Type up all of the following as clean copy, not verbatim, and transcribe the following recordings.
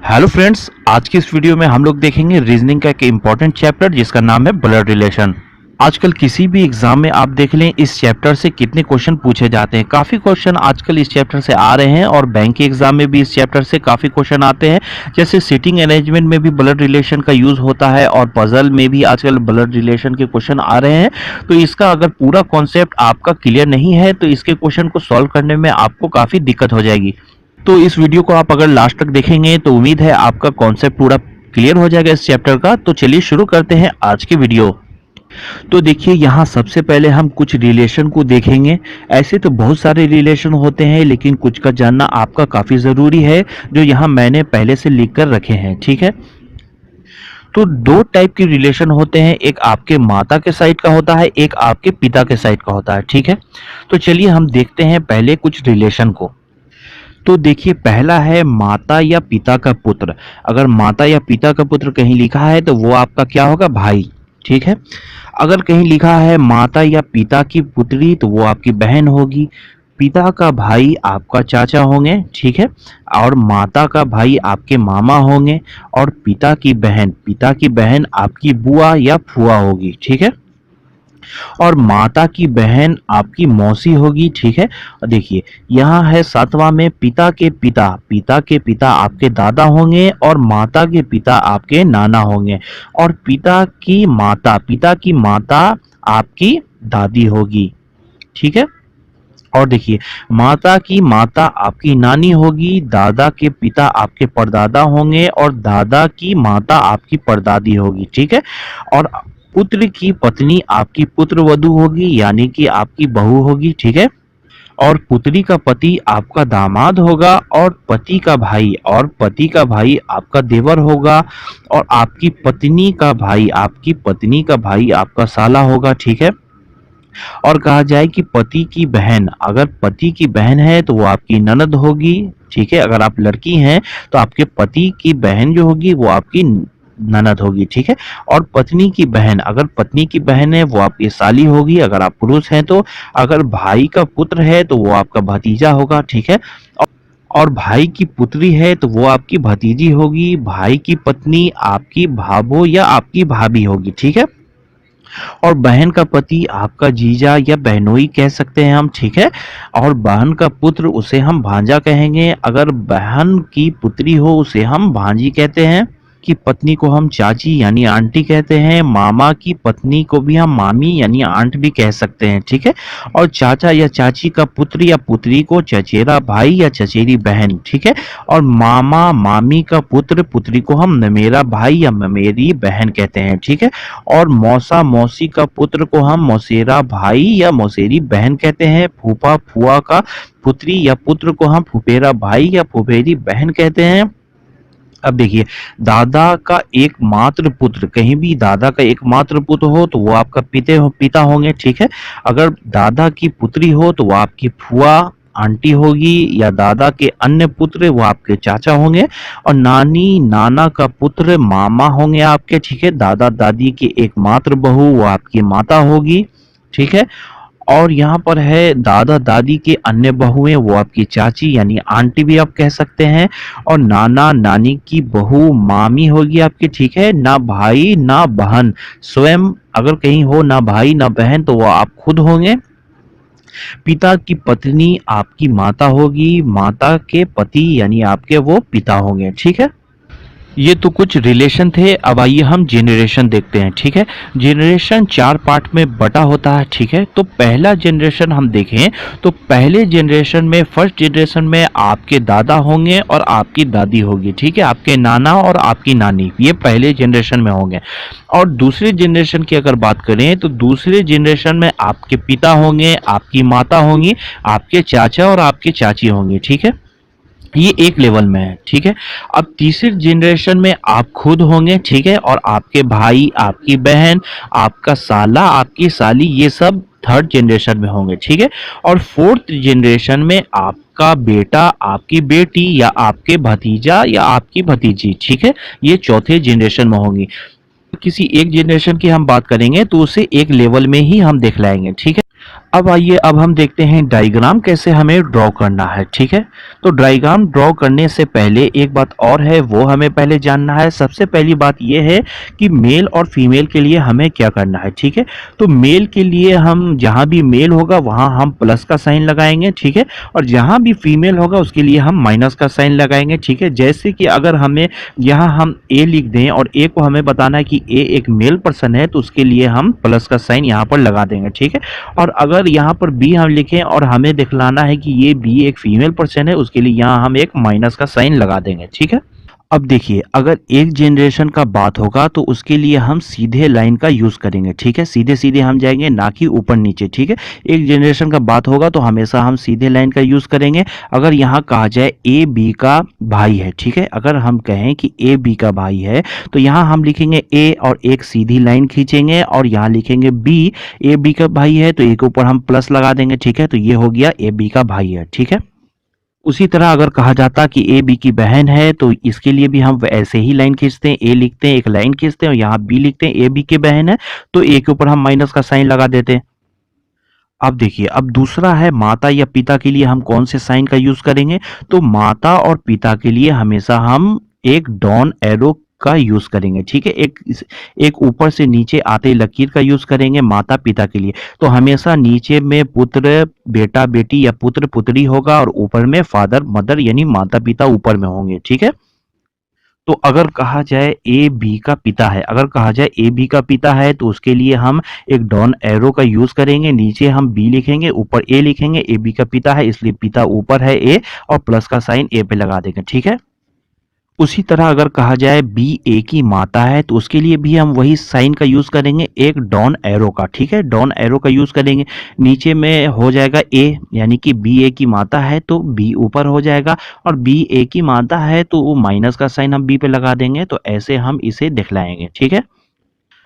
Hello friends, आज की इस वीडियो में हम लोग देखेंगे रीजनिंग का एक इम्पॉर्टेंट चैप्टर जिसका नाम है ब्लड रिलेशन। आजकल किसी भी एग्जाम में आप देख लें इस चैप्टर से कितने क्वेश्चन पूछे जाते हैं। काफ़ी क्वेश्चन आजकल इस चैप्टर से आ रहे हैं और बैंक के एग्जाम में भी इस चैप्टर से काफ़ी क्वेश्चन आते हैं। जैसे सिटिंग अरेंजमेंट में भी ब्लड रिलेशन का यूज़ होता है और पजल में भी आजकल ब्लड रिलेशन के क्वेश्चन आ रहे हैं। तो इसका अगर पूरा कॉन्सेप्ट आपका क्लियर नहीं है तो इसके क्वेश्चन को सॉल्व करने में आपको काफ़ी दिक्कत हो जाएगी। तो इस वीडियो को आप अगर लास्ट तक देखेंगे तो उम्मीद है आपका कॉन्सेप्ट पूरा क्लियर हो जाएगा इस चैप्टर का। तो चलिए शुरू करते हैं आज की वीडियो। तो देखिए यहाँ सबसे पहले हम कुछ रिलेशन को देखेंगे। ऐसे तो बहुत सारे रिलेशन होते हैं लेकिन कुछ का जानना आपका काफ़ी ज़रूरी है जो यहाँ मैंने पहले से लिख कर रखे हैं। ठीक है, तो दो टाइप के रिलेशन होते हैं, एक आपके माता के साइड का होता है, एक आपके पिता के साइड का होता है। ठीक है, तो चलिए हम देखते हैं पहले कुछ रिलेशन को। तो देखिए पहला है माता या पिता का पुत्र। अगर माता या पिता का पुत्र कहीं लिखा है तो वो आपका क्या होगा, भाई। ठीक है, अगर कहीं लिखा है माता या पिता की पुत्री तो वो आपकी बहन होगी। पिता का भाई आपका चाचा होंगे, ठीक है, और माता का भाई आपके मामा होंगे। और पिता की बहन आपकी बुआ या फुआ होगी। ठीक है, और माता की बहन आपकी मौसी होगी। ठीक है, देखिए यहाँ है सातवां में पिता के पिता आपके दादा होंगे और माता के पिता आपके नाना होंगे। और पिता की माता आपकी दादी होगी। ठीक है, और देखिए माता की माता आपकी नानी होगी, दादा के पिता आपके परदादा होंगे और दादा की माता आपकी परदादी होगी। ठीक है, और पुत्र की पत्नी आपकी पुत्रवधू होगी यानी कि आपकी बहू होगी। ठीक है, और पुत्री का पति आपका दामाद होगा और पति का भाई आपका देवर होगा। और आपकी पत्नी का भाई आपका साला होगा। ठीक है, और कहा जाए कि पति की बहन, अगर पति की बहन है तो वो आपकी ननद होगी। ठीक है, अगर आप लड़की हैं तो आपके पति की बहन जो होगी वो आपकी ननद होगी। ठीक है, और पत्नी की बहन, अगर पत्नी की बहन है वो आपकी साली होगी अगर आप पुरुष हैं तो। अगर भाई का पुत्र है तो वो आपका भतीजा होगा। ठीक है, और भाई की पुत्री है तो वो आपकी भतीजी होगी। भाई की पत्नी आपकी भाभो या आपकी भाभी होगी। ठीक है, और बहन का पति आपका जीजा या बहनोई कह सकते हैं हम। ठीक है, और बहन का पुत्र उसे हम भांजा कहेंगे। अगर बहन की पुत्री हो उसे हम भांजी कहते हैं। की पत्नी को हम चाची यानी आंटी कहते हैं। मामा की पत्नी को भी हम मामी यानी आंट भी कह सकते हैं। ठीक है, और चाचा या चाची का पुत्र या पुत्री को चचेरा भाई या चचेरी बहन। ठीक है, और मामा मामी का पुत्र पुत्री को हम ममेरा भाई या ममेरी बहन कहते हैं। ठीक है, और मौसा मौसी का पुत्र को हम मौसेरा भाई या मौसेरी बहन कहते हैं। फूफा फुआ का पुत्री या पुत्र को हम फुफेरा भाई या फुफेरी बहन कहते हैं। अब देखिए दादा का एकमात्र पुत्र, कहीं भी दादा का एकमात्र पुत्र हो तो वो आपका पिता होंगे। ठीक है, अगर दादा की पुत्री हो तो वो आपकी फुआ आंटी होगी, या दादा के अन्य पुत्र वो आपके चाचा होंगे। और नानी नाना का पुत्र मामा होंगे आपके। ठीक है, दादा दादी की एकमात्र बहू वो आपकी माता होगी। ठीक है, और यहाँ पर है दादा दादी के अन्य बहुएं वो आपकी चाची यानी आंटी भी आप कह सकते हैं। और नाना नानी की बहू मामी होगी आपकी। ठीक है, ना भाई ना बहन, स्वयं अगर कहीं हो ना भाई ना बहन तो वो आप खुद होंगे। पिता की पत्नी आपकी माता होगी, माता के पति यानी आपके वो पिता होंगे। ठीक है, ये तो कुछ रिलेशन थे। अब आइए हम जेनरेशन देखते हैं। ठीक है, जेनरेशन 4 पार्ट में बटा होता है। ठीक है, तो पहला जेनरेशन हम देखें तो पहले जेनरेशन में, फर्स्ट जेनरेशन में आपके दादा होंगे और आपकी दादी होगी। ठीक है, आपके नाना और आपकी नानी, ये पहले जेनरेशन में होंगे। और दूसरे जेनरेशन की अगर बात करें तो दूसरे जेनरेशन में आपके पिता होंगे, आपकी माता होंगी, आपके चाचा और आपकी चाची होंगे। ठीक है, ये एक लेवल में है। ठीक है, अब तीसरे जनरेशन में आप खुद होंगे। ठीक है, और आपके भाई आपकी बहन आपका साला आपकी साली ये सब थर्ड जनरेशन में होंगे। ठीक है, और फोर्थ जनरेशन में आपका बेटा आपकी बेटी या आपके भतीजा या आपकी भतीजी। ठीक है, ये चौथे जनरेशन में होंगी। किसी एक जनरेशन की हम बात करेंगे तो उसे एक लेवल में ही हम दिखलाएंगे। ठीक है, अब आइए, अब हम देखते हैं डायग्राम कैसे हमें ड्रॉ करना है। ठीक है, तो डायग्राम ड्रॉ करने से पहले एक बात और है, वो हमें पहले जानना है। सबसे पहली बात ये है कि मेल और फीमेल के लिए हमें क्या करना है। ठीक है, तो मेल के लिए हम जहां भी मेल होगा वहां हम प्लस का साइन लगाएंगे। ठीक है, और जहां भी फीमेल होगा उसके लिए हम माइनस का साइन लगाएंगे। ठीक है, जैसे कि अगर हमें यहाँ हम ए लिख दें और ए को हमें बताना है कि ए एक मेल पर्सन है, तो उसके लिए हम प्लस का साइन यहाँ पर लगा देंगे। ठीक है, और अगर यहाँ पर बी हम लिखें और हमें दिखलाना है कि ये बी एक फीमेल पर्सन है, उसके लिए यहाँ हम एक माइनस का साइन लगा देंगे। ठीक है, अब देखिए, अगर एक जनरेशन का बात होगा तो उसके लिए हम सीधे लाइन का यूज करेंगे। ठीक है, सीधे सीधे हम जाएंगे, ना कि ऊपर नीचे। ठीक है, एक जनरेशन का बात होगा तो हमेशा हम सीधे लाइन का यूज करेंगे। अगर यहाँ कहा जाए ए बी का भाई है, ठीक है, अगर हम कहें कि ए बी का भाई है तो यहाँ हम लिखेंगे ए और एक सीधी लाइन खींचेंगे और यहाँ लिखेंगे बी। ए बी का भाई है तो ए के ऊपर हम प्लस लगा देंगे। ठीक है, तो ये हो गया ए बी का भाई है। ठीक है, उसी तरह अगर कहा जाता कि ए बी की बहन है तो इसके लिए भी हम ऐसे ही लाइन खींचते हैं, ए लिखते हैं, एक लाइन खींचते हैं और यहाँ बी लिखते हैं। ए बी की बहन है तो ए के ऊपर हम माइनस का साइन लगा देते हैं। अब देखिए, अब दूसरा है माता या पिता के लिए हम कौन से साइन का यूज करेंगे। तो माता और पिता के लिए हमेशा हम एक डाउन एरो का यूज करेंगे। ठीक है, एक ऊपर से नीचे आते लकीर का यूज करेंगे माता पिता के लिए। तो हमेशा नीचे में पुत्र बेटा बेटी या पुत्र पुत्री होगा और ऊपर में फादर मदर यानी माता पिता ऊपर में होंगे। ठीक है, तो अगर कहा जाए ए बी का पिता है, अगर कहा जाए ए बी का पिता है तो उसके लिए हम एक डाउन एरो का यूज करेंगे। नीचे हम बी लिखेंगे, ऊपर ए लिखेंगे। ए बी का पिता है इसलिए पिता ऊपर है ए, और प्लस का साइन ए पे लगा देंगे। ठीक है, उसी तरह अगर कहा जाए बी ए की माता है तो उसके लिए भी हम वही साइन का यूज करेंगे, एक डाउन एरो का। ठीक है, डाउन एरो का यूज करेंगे। नीचे में हो जाएगा ए, यानी कि बी ए की माता है तो बी ऊपर हो जाएगा, और बी ए की माता है तो वो माइनस का साइन हम बी पे लगा देंगे। तो ऐसे हम इसे दिखलाएंगे। ठीक है,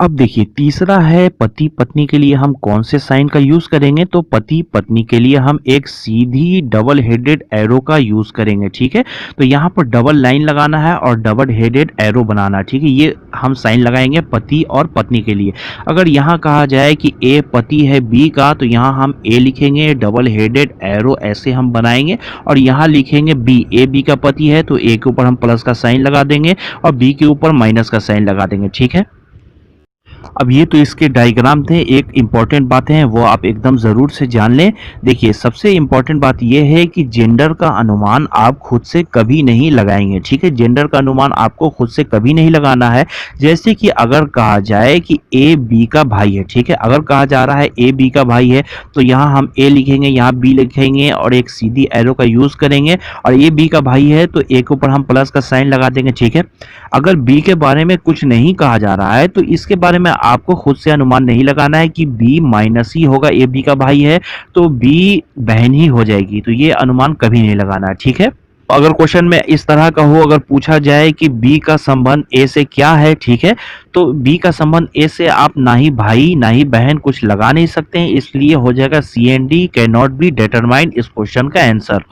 अब देखिए, तीसरा है पति पत्नी के लिए हम कौन से साइन का यूज करेंगे। तो पति पत्नी के लिए हम एक सीधी डबल हेडेड एरो का यूज करेंगे। ठीक है, तो यहाँ पर डबल लाइन लगाना है और डबल हेडेड एरो बनाना है। ठीक है, ये हम साइन लगाएंगे पति और पत्नी के लिए। अगर यहाँ कहा जाए कि ए पति है बी का तो यहाँ हम ए लिखेंगे, डबल हेडेड एरो ऐसे हम बनाएंगे, और यहाँ लिखेंगे बी। ए बी का पति है तो ए के ऊपर हम प्लस का साइन लगा देंगे और बी के ऊपर माइनस का साइन लगा देंगे। ठीक है, अब ये तो इसके डायग्राम थे। एक इम्पॉर्टेंट बातें हैं वो आप एकदम ज़रूर से जान लें। देखिए, सबसे इम्पॉर्टेंट बात ये है कि जेंडर का अनुमान आप खुद से कभी नहीं लगाएंगे। ठीक है, जेंडर का अनुमान आपको खुद से कभी नहीं लगाना है। जैसे कि अगर कहा जाए कि ए बी का भाई है, ठीक है, अगर कहा जा रहा है ए बी का भाई है तो यहाँ हम ए लिखेंगे, यहाँ बी लिखेंगे और एक सीधी एरो का यूज़ करेंगे, और ए बी का भाई है तो ए के ऊपर हम प्लस का साइन लगा देंगे। ठीक है, अगर बी के बारे में कुछ नहीं कहा जा रहा है तो इसके बारे में आपको खुद से अनुमान नहीं लगाना है कि बी माइनस ही होगा। ए बी का भाई है तो बी बहन ही हो जाएगी, तो ये अनुमान कभी नहीं लगाना है। ठीक है, अगर क्वेश्चन में इस तरह का हो, अगर पूछा जाए कि बी का संबंध ए से क्या है, ठीक है, तो बी का संबंध ए से आप ना ही भाई ना ही बहन कुछ लगा नहीं सकते हैं, इसलिए हो जाएगा C and D can not be determined इस क्वेश्चन का आंसर।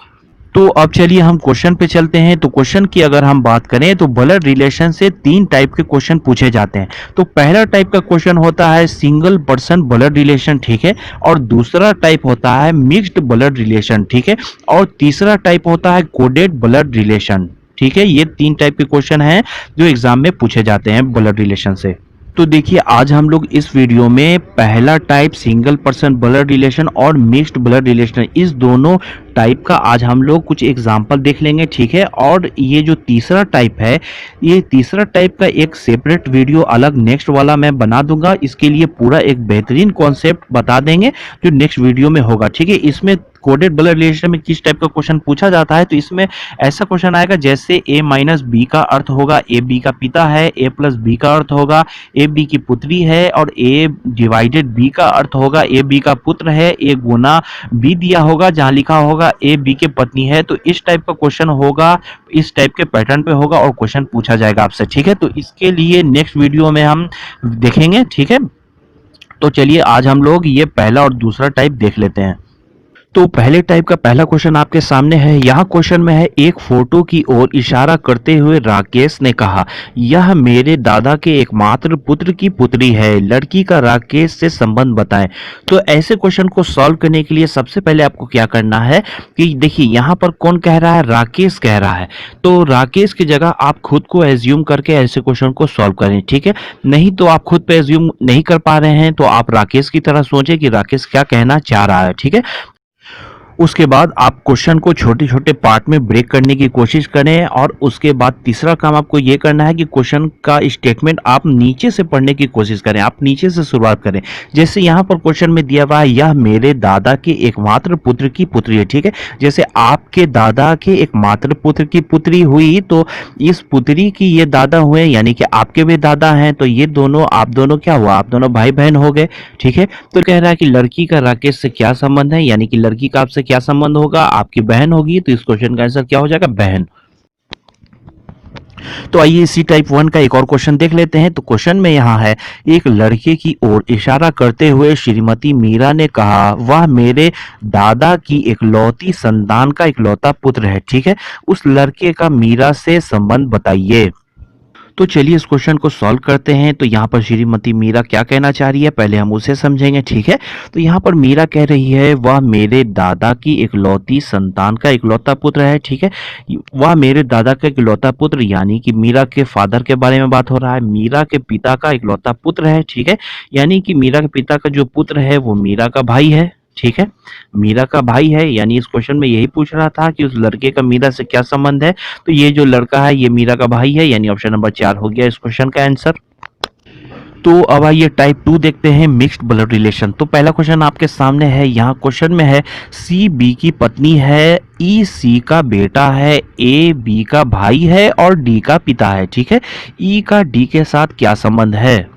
तो अब चलिए हम क्वेश्चन पे चलते हैं। तो क्वेश्चन की अगर हम बात करें तो ब्लड रिलेशन से तीन टाइप के क्वेश्चन पूछे जाते हैं। तो पहला टाइप का क्वेश्चन होता है सिंगल पर्सन ब्लड रिलेशन, ठीक है, और दूसरा टाइप होता है मिक्स्ड ब्लड रिलेशन, ठीक है, और तीसरा टाइप होता है कोडेड ब्लड रिलेशन। ठीक है, ये तीन टाइप के क्वेश्चन हैं जो एग्जाम में पूछे जाते हैं ब्लड रिलेशन से। तो देखिए, आज हम लोग इस वीडियो में पहला type single person blood relation और मिक्स्ड ब्लड रिलेशन, इस दोनों टाइप का आज हम लोग कुछ एग्जाम्पल देख लेंगे। ठीक है, और ये जो तीसरा टाइप है, ये तीसरा टाइप का एक सेपरेट वीडियो अलग नेक्स्ट वाला मैं बना दूंगा। इसके लिए पूरा एक बेहतरीन कॉन्सेप्ट बता देंगे जो नेक्स्ट वीडियो में होगा। ठीक है, इसमें कोडेड ब्लड रिलेशन में किस टाइप का क्वेश्चन पूछा जाता है, तो इसमें ऐसा क्वेश्चन आएगा जैसे ए माइनस बी का अर्थ होगा ए बी का पिता है, ए प्लस बी का अर्थ होगा ए बी की पुत्री है, और ए डिवाइडेड बी का अर्थ होगा ए बी का पुत्र है, ए गुना बी दिया होगा जहां लिखा होगा ए बी के पत्नी है। तो इस टाइप का क्वेश्चन होगा, इस टाइप के पैटर्न पे होगा और क्वेश्चन पूछा जाएगा आपसे। ठीक है, तो इसके लिए नेक्स्ट वीडियो में हम देखेंगे। ठीक है, तो चलिए आज हम लोग ये पहला और दूसरा टाइप देख लेते हैं। तो पहले टाइप का पहला क्वेश्चन आपके सामने है। यहाँ क्वेश्चन में है, एक फोटो की ओर इशारा करते हुए राकेश ने कहा, यह मेरे दादा के एकमात्र पुत्र की पुत्री है, लड़की का राकेश से संबंध बताएं। तो ऐसे क्वेश्चन को सॉल्व करने के लिए सबसे पहले आपको क्या करना है कि देखिए यहाँ पर कौन कह रहा है, राकेश कह रहा है। तो राकेश की जगह आप खुद को एज्यूम करके ऐसे क्वेश्चन को सॉल्व करें, ठीक है। नहीं तो आप खुद पे एज्यूम नहीं कर पा रहे हैं तो आप राकेश की तरह सोचें कि राकेश क्या कहना चाह रहा है, ठीक है। उसके बाद आप क्वेश्चन को छोटे छोटे पार्ट में ब्रेक करने की कोशिश करें, और उसके बाद तीसरा काम आपको यह करना है कि क्वेश्चन का स्टेटमेंट आप नीचे से पढ़ने की कोशिश करें, आप नीचे से शुरुआत करें। जैसे यहाँ पर क्वेश्चन में दिया हुआ है, यह मेरे दादा के एकमात्र पुत्र की पुत्री है, ठीक है। जैसे आपके दादा के एकमात्र पुत्र की पुत्री हुई तो इस पुत्री की ये दादा हुए, यानी कि आपके भी दादा हैं, तो ये दोनों आप दोनों क्या हुआ, आप दोनों भाई बहन हो गए, ठीक है। तो कह रहा है कि लड़की का राकेश से क्या संबंध है, यानी कि लड़की का आपसे क्या संबंध होगा, आपकी बहन होगी, तो इस क्वेश्चन का आंसर क्या हो जाएगा, बहन। तो आइए इसी टाइप 1 का एक और क्वेश्चन देख लेते हैं। तो क्वेश्चन में यहाँ है, एक लड़के की ओर इशारा करते हुए श्रीमती मीरा ने कहा, वह मेरे दादा की इकलौती संतान का इकलौता पुत्र है, ठीक है। उस लड़के का मीरा से संबंध बताइए। तो चलिए इस क्वेश्चन को सॉल्व करते हैं। तो यहाँ पर श्रीमती मीरा क्या कहना चाह रही है, पहले हम उसे समझेंगे, ठीक है। तो यहाँ पर मीरा कह रही है, वह मेरे दादा की इकलौती संतान का इकलौता पुत्र है, ठीक है। वह मेरे दादा का इकलौता पुत्र, यानी कि मीरा के फादर के बारे में बात हो रहा है, मीरा के पिता का इकलौता पुत्र है, ठीक है। यानी कि मीरा के पिता का जो पुत्र है वो मीरा का भाई है, ठीक है। मीरा का भाई है, यानी इस क्वेश्चन में यही पूछ रहा था कि उस लड़के का मीरा से क्या संबंध है। तो ये जो लड़का है ये मीरा का भाई है, यानी ऑप्शन नंबर 4 हो गया इस क्वेश्चन का आंसर। तो अब आइए टाइप 2 देखते हैं, मिक्स्ड ब्लड रिलेशन। तो पहला क्वेश्चन आपके सामने है। यहाँ क्वेश्चन में है, सी बी की पत्नी है, ई सी का बेटा है, ए बी का भाई है और डी का पिता है, ठीक है। ई का डी के साथ क्या संबंध है।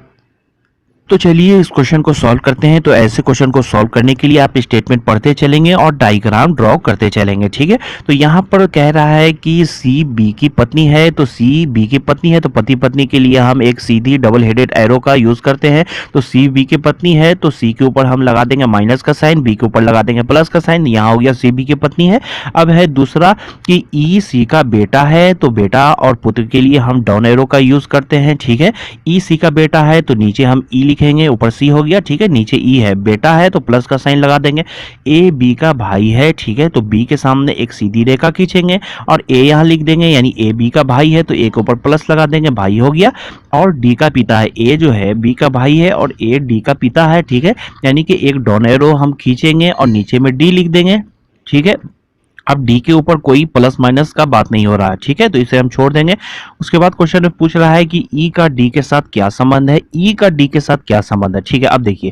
तो चलिए इस क्वेश्चन को सॉल्व करते हैं। तो ऐसे क्वेश्चन को सॉल्व करने के लिए आप स्टेटमेंट पढ़ते चलेंगे और डायग्राम ड्रॉ करते चलेंगे, ठीक है। तो यहाँ पर कह रहा है कि सी बी की पत्नी है, तो सी बी की पत्नी है, तो पति पत्नी के लिए हम एक सीधी डबल हेडेड एरो का यूज करते हैं। तो सी बी की पत्नी है तो सी के ऊपर हम लगा देंगे माइनस का साइन, बी के ऊपर लगा देंगे प्लस का साइन, यहाँ हो गया सी बी की पत्नी है। अब है दूसरा कि ई सी का बेटा है, तो बेटा और पुत्र के लिए हम डाउन एरो का यूज करते हैं, ठीक है। ई सी का बेटा है तो नीचे हम ई लिखेंगे, ऊपर सी हो गया, ठीक है, नीचे ई है, बेटा है तो प्लस का साइन लगा देंगे। ए बी का भाई है, ठीक है, तो बी के सामने एक सीधी रेखा खींचेंगे और ए यहां लिख देंगे, यानी ए बी का भाई है तो ए के ऊपर प्लस लगा देंगे, भाई हो गया। और डी का पिता है, ए जो है बी का भाई है और ए डी का पिता है, ठीक है, यानी कि एक डाउन एरो हम खींचेंगे और नीचे में डी लिख देंगे, ठीक है। अब डी के ऊपर कोई प्लस माइनस का बात नहीं हो रहा है, ठीक है, तो इसे हम छोड़ देंगे। उसके बाद क्वेश्चन में पूछ रहा है कि ई का डी के साथ क्या संबंध है, ई का डी के साथ क्या संबंध है, ठीक है। अब देखिए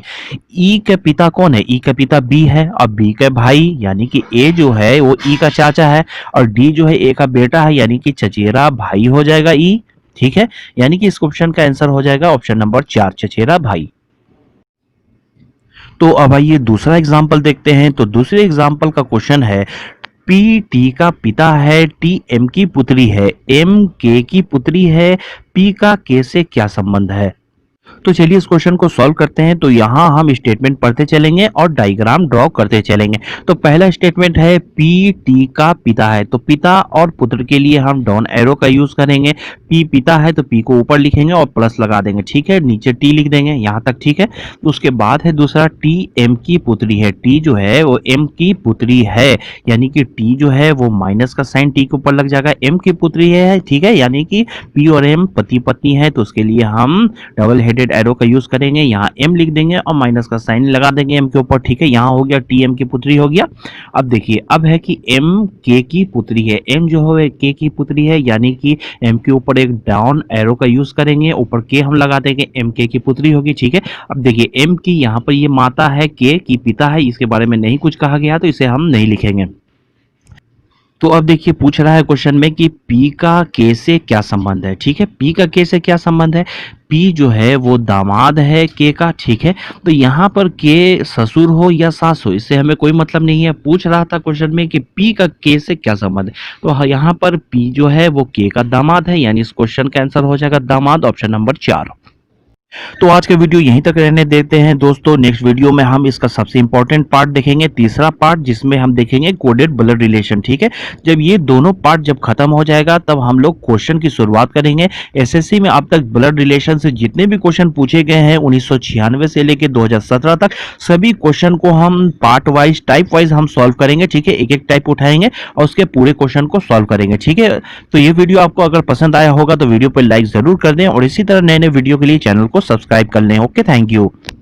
ई के पिता कौन है, ई का पिता बी है और बी का भाई, यानी कि ए जो है वो ई का चाचा है और डी जो है ए का बेटा है, यानी कि चचेरा भाई हो जाएगा ई, ठीक है। यानी कि इस क्वेश्चन का आंसर हो जाएगा ऑप्शन नंबर 4, चचेरा भाई। तो अब आइए दूसरा एग्जाम्पल देखते हैं। तो दूसरे एग्जाम्पल का क्वेश्चन है, पी टी का पिता है, टी एम की पुत्री है, एम के की पुत्री है, पी का के से क्या संबंध है। तो चलिए इस क्वेश्चन को सॉल्व करते हैं। तो यहाँ हम स्टेटमेंट पढ़ते चलेंगे और डायग्राम ड्रॉ करते चलेंगे। तो पहला स्टेटमेंट है, पी टी का पिता है, तो पिता और पुत्र के लिए हम डाउन एरो का यूज करेंगे। पी पिता है तो पी को ऊपर लिखेंगे और प्लस लगा देंगे, ठीक है, नीचे टी लिख देंगे, यहाँ तक ठीक है। तो उसके बाद है दूसरा, टी एम की पुत्री है, टी जो है वो एम की पुत्री है, यानी कि टी जो है वो माइनस का साइन टी के ऊपर लग जाएगा, एम की पुत्री है, ठीक है, यानी कि पी और एम पति पत्नी है, तो उसके लिए हम डबल हेडेड एरो का यूज करेंगे, यहाँ एम लिख देंगे और माइनस का साइन लगा देंगे एम के ऊपर, ठीक है। यहाँ हो गया टी एम की पुत्री हो गया। अब देखिए अब है कि एम के की पुत्री है, एम जो है के की पुत्री है, यानी कि एम के ऊपर एक डाउन एरो का यूज करेंगे, ऊपर के हम लगा देंगे, एम के की पुत्री होगी, ठीक है। अब देखिए एम की यहाँ पर ये माता है, के की पिता है, इसके बारे में नहीं कुछ कहा गया तो इसे हम नहीं लिखेंगे। तो अब देखिए पूछ रहा है क्वेश्चन में कि पी का के से क्या संबंध है, ठीक है। पी का के से क्या संबंध है, पी जो है वो दामाद है के का, ठीक है। तो यहाँ पर के ससुर हो या सास हो इससे हमें कोई मतलब नहीं है, पूछ रहा था क्वेश्चन में कि पी का के से क्या संबंध है। तो यहाँ पर पी जो है वो के का दामाद है, यानी इस क्वेश्चन का आंसर हो जाएगा दामाद, ऑप्शन नंबर 4। तो आज का वीडियो यहीं तक रहने देते हैं दोस्तों। नेक्स्ट वीडियो में हम इसका सबसे इंपॉर्टेंट पार्ट देखेंगे, तीसरा पार्ट, जिसमें हम देखेंगे कोडेड ब्लड रिलेशन। ठीक है, जब ये दोनों पार्ट जब खत्म हो जाएगा तब हम लोग क्वेश्चन की शुरुआत करेंगे। एसएससी में अब तक ब्लड रिलेशन से जितने भी क्वेश्चन पूछे गए हैं 1996 से लेकर 2017 तक, सभी क्वेश्चन को हम पार्ट वाइज, टाइप वाइज हम सॉल्व करेंगे। ठीक है, एक एक टाइप उठाएंगे और उसके पूरे क्वेश्चन को सॉल्व करेंगे। ठीक है, तो ये वीडियो आपको अगर पसंद आया होगा तो वीडियो पर लाइक जरूर कर दें और इसी तरह नए नए वीडियो के लिए चैनल को सब्सक्राइब कर लें। Okay, thank you.